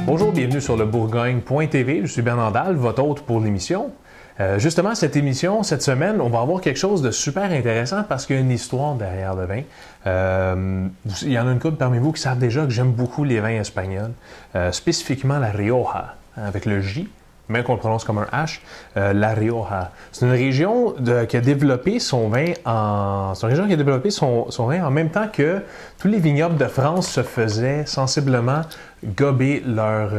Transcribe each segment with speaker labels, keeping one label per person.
Speaker 1: Bonjour, bienvenue sur le Bourgogne.tv. Je suis Bernard, votre hôte pour l'émission. Justement, cette émission, cette semaine, on va avoir quelque chose de super intéressant parce qu'il y a une histoire derrière le vin. Il y en a une couple parmi vous qui savent déjà que j'aime beaucoup les vins espagnols, spécifiquement la Rioja, avec le J, même qu'on le prononce comme un H, la Rioja. C'est une région qui a développé son vin en même temps que tous les vignobles de France se faisaient sensiblement gober leur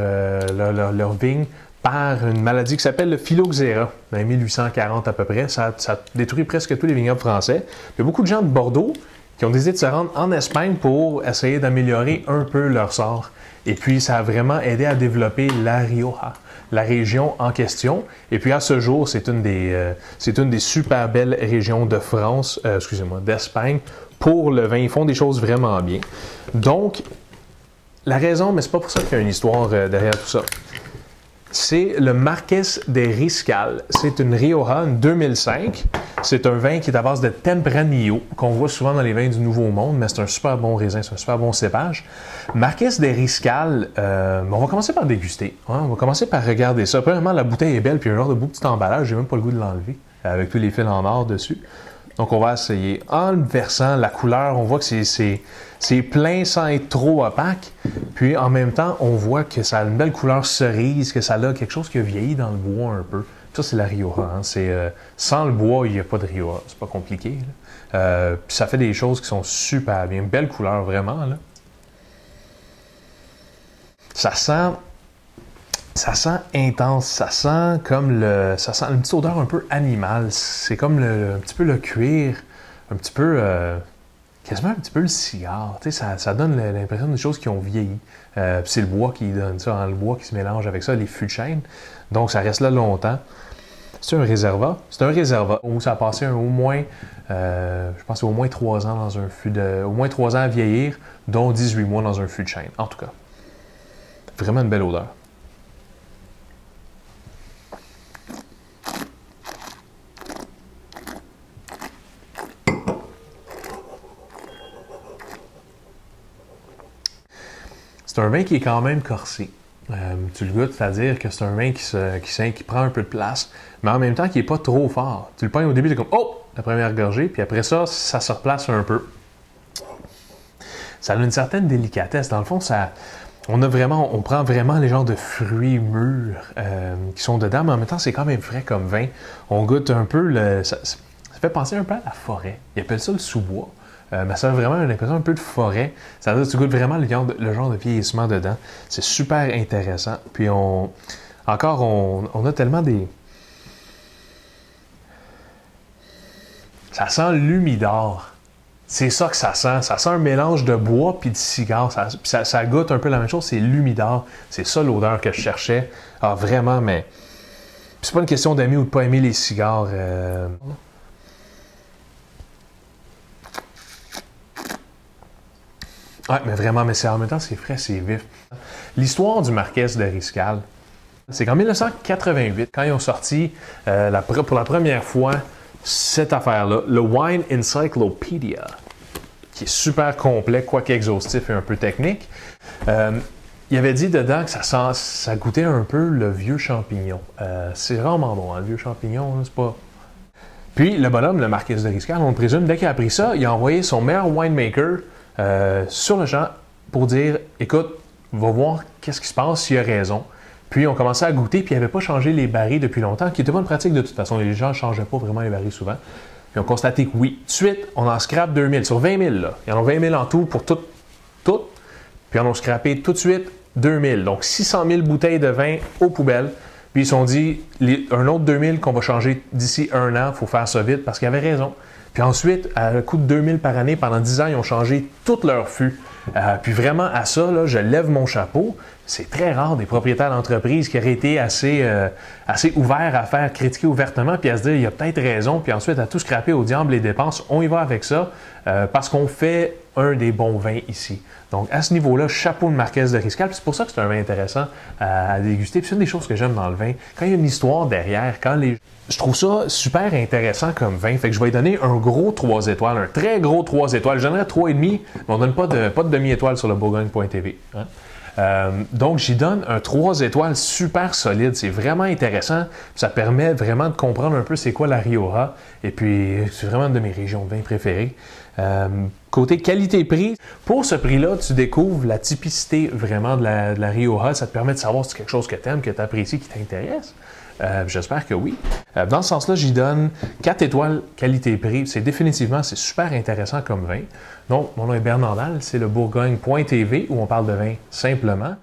Speaker 1: vigne par une maladie qui s'appelle le phylloxéra, en 1840 à peu près. Ça détruit presque tous les vignobles français. Il y a beaucoup de gens de Bordeaux qui ont décidé de se rendre en Espagne pour essayer d'améliorer un peu leur sort. Et puis, ça a vraiment aidé à développer la Rioja, la région en question. Et puis, à ce jour, c'est une des super belles régions de France, d'Espagne, pour le vin. Ils font des choses vraiment bien. Donc, la raison, mais c'est pas pour ça qu'il y a une histoire derrière tout ça. C'est le Marqués de Riscal. C'est une Rioja, une 2005. C'est un vin qui est à base de Tempranillo, qu'on voit souvent dans les vins du Nouveau Monde, mais c'est un super bon raisin, c'est un super bon cépage. Marqués de Riscal, on va commencer par déguster. Hein? On va commencer par regarder ça. Premièrement, la bouteille est belle, puis un genre de beau petit emballage. J'ai même pas le goût de l'enlever, avec tous les fils en or dessus. Donc, on va essayer. En le versant, la couleur, on voit que c'est plein sans être trop opaque. Puis, en même temps, on voit que ça a une belle couleur cerise, que ça a quelque chose qui a vieilli dans le bois un peu. Ça, c'est la Rioja. Hein? Sans le bois, il n'y a pas de Rioja. C'est pas compliqué. Puis, ça fait des choses qui sont super bien. Belle couleur, vraiment. Là. Ça sent intense, ça sent une petite odeur un peu animale. C'est comme un petit peu le cuir, un petit peu, quasiment un petit peu le cigare. Tu sais, ça donne l'impression de choses qui ont vieilli. C'est le bois qui donne ça, hein, le bois qui se mélange avec ça, les fûts de chêne. Donc, ça reste là longtemps. C'est un réserva. C'est un réserva où ça a passé au moins 3 ans dans un fût au moins 3 ans à vieillir, dont 18 mois dans un fût de chêne. En tout cas, vraiment une belle odeur. C'est un vin qui est quand même corsé. Tu le goûtes, c'est-à-dire que c'est un vin qui prend un peu de place, mais en même temps qui n'est pas trop fort. Tu le pognes au début, tu es comme « Oh! » la première gorgée, puis après ça, ça se replace un peu. Ça a une certaine délicatesse. Dans le fond, on prend vraiment les genres de fruits mûrs qui sont dedans, mais en même temps, c'est quand même frais comme vin. On goûte un peu ça fait penser un peu à la forêt. Ils appellent ça le sous-bois. Mais ça a vraiment une impression un peu de forêt. Ça veut dire que tu goûtes vraiment le genre de vieillissement dedans. C'est super intéressant. Puis on a tellement des... Ça sent l'humidor. C'est ça que ça sent. Ça sent un mélange de bois puis de cigare. Ça goûte un peu la même chose. C'est l'humidor. C'est ça l'odeur que je cherchais. Ah, vraiment, mais... Puis c'est pas une question d'aimer ou de pas aimer les cigares. Oui, mais vraiment, en même temps, c'est frais, c'est vif. L'histoire du Marqués de Riscal, c'est qu'en 1988, quand ils ont sorti pour la première fois cette affaire-là, le Wine Encyclopedia, qui est super complet, quoique exhaustif et un peu technique, il avait dit dedans que ça goûtait un peu le vieux champignon. C'est vraiment bon, hein, le vieux champignon, c'est pas... Puis, le bonhomme, le Marqués de Riscal, on le présume, dès qu'il a appris ça, il a envoyé son meilleur winemaker sur le champ pour dire « Écoute, va voir qu'est-ce qui se passe, s'il a raison. » Puis on commençait à goûter, puis il n'avait pas changé les barils depuis longtemps, qui n'était pas une pratique de toute façon. Les gens ne changeaient pas vraiment les barils souvent. Puis on constatait que oui. Tout de suite, on en scrape 2000. Sur 20 000, là. Il y en a 20 000 en tout pour tout. Puis on a scrappé tout de suite 2000. Donc 600 000 bouteilles de vin aux poubelles. Puis ils se sont dit, un autre 2000 qu'on va changer d'ici 1 an, il faut faire ça vite, parce qu'ils avaient raison. Puis ensuite, à un coût de 2000 par année, pendant 10 ans, ils ont changé toutes leurs fûts. Puis vraiment, à ça, là, je lève mon chapeau. C'est très rare des propriétaires d'entreprises qui auraient été assez ouverts à faire critiquer ouvertement, puis à se dire, il y a peut-être raison, puis ensuite à tout scraper au diable les dépenses. On y va avec ça, parce qu'on fait un des bons vins ici. Donc, à ce niveau-là, chapeau de Marqués de Riscal. Puis c'est pour ça que c'est un vin intéressant à déguster. Puis c'est une des choses que j'aime dans le vin. Quand il y a une histoire derrière, je trouve ça super intéressant comme vin. Fait que je vais lui donner un gros 3 étoiles, un très gros 3 étoiles. Je donnerais 3,5, mais on ne donne pas de demi-étoile sur le Bourgogne.tv. Hein? Donc, j'y donne un 3 étoiles super solide. C'est vraiment intéressant. Ça permet vraiment de comprendre un peu c'est quoi la Rioja. Et puis, c'est vraiment une de mes régions de vin préférées. Côté qualité-prix, pour ce prix-là, tu découvres la typicité vraiment de la Rioja. Ça te permet de savoir si c'est quelque chose que tu aimes, que tu apprécies, qui t'intéresse. J'espère que oui. Dans ce sens-là, j'y donne 4 étoiles qualité-prix. C'est super intéressant comme vin. Donc, mon nom est Bernard Dalle, c'est le Bourgogne.tv où on parle de vin simplement.